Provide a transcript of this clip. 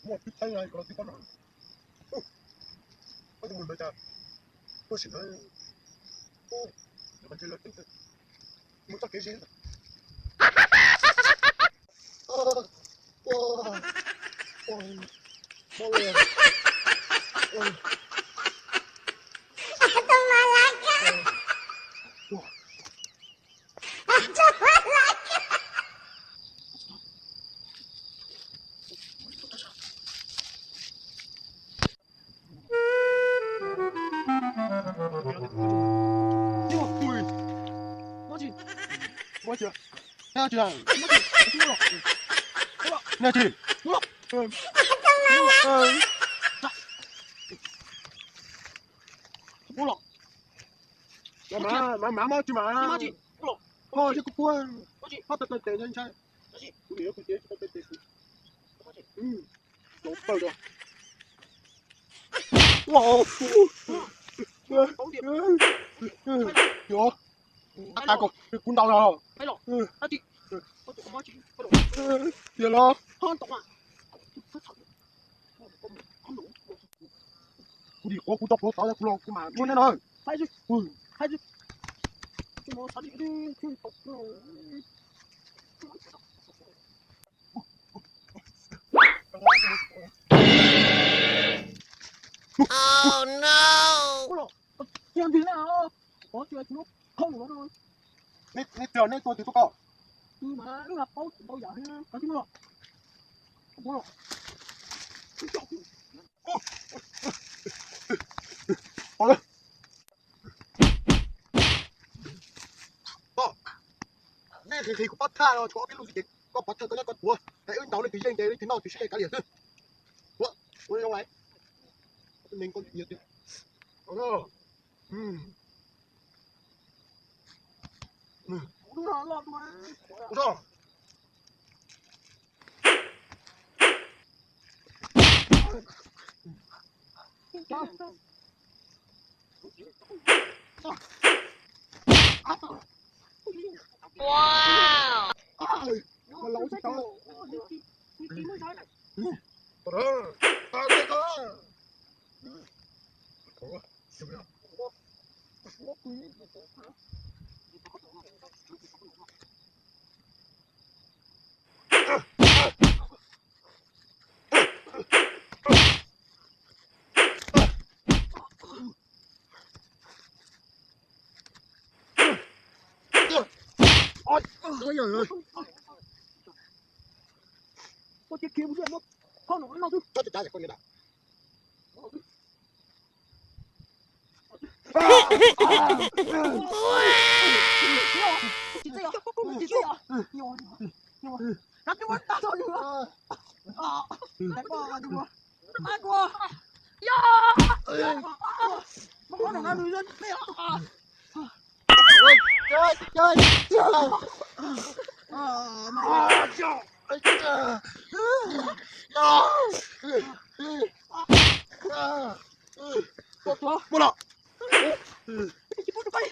뭐 비타이 아이 그런 비타나. 어디 물 넣자. 보시면 이번 질러 뜬 무척 계신. 뭐야? 뭐지? 해야지. 해야지. 몰라. 몰라. 마 먹지 마. 맞지? 몰라. 자꾸 구한. 맞지? 하다 때 괜찮아. 맞지? 우리 옆에 때 때. 맞지? 너무 빨리. 와. 어디? 요. 아이고, 군다라. hello. 맞지? 맞지? 얘라. hơn tổng à? 우리 구독 더 불러 그만. 이번에는 phải chứ. phải chứ. 뭐 사진이 Oh no! 몰라. chuyện gì nào? Có chuyện nó không có đâu. nít tiền nít tôi thì tôi có. Nhưng mà nó là bao giờ có chứ không? 몰라. Nè thì cũng bắt tha rồi, chỗ cái lúc gì có bắt tha có con của. Đấy ơi, tao lên thì dây đấy thì nào thì sẽ cái liền. Ủa, ôi đâu này? Mình con gì vậy? Ồ. Đúng rồi, lọt mà. Ủa. Wow! Mà lâu thế sao? Tí mới nói này. Đó. Đây có. Ủa, sao vậy? Ôi, ôi giời ơi. Có chiếc kiếm gì không? Con nó nào chứ? Cho tôi trả lại con này đã. 진짜야? 진짜야? 이거 나 좀 따서 이거. 내꺼 가지고. 아이고. 야! 뭐 하나 나는 이런 빼야. Trời. 뭐 줘? 몰라. 이거 좀 빨리.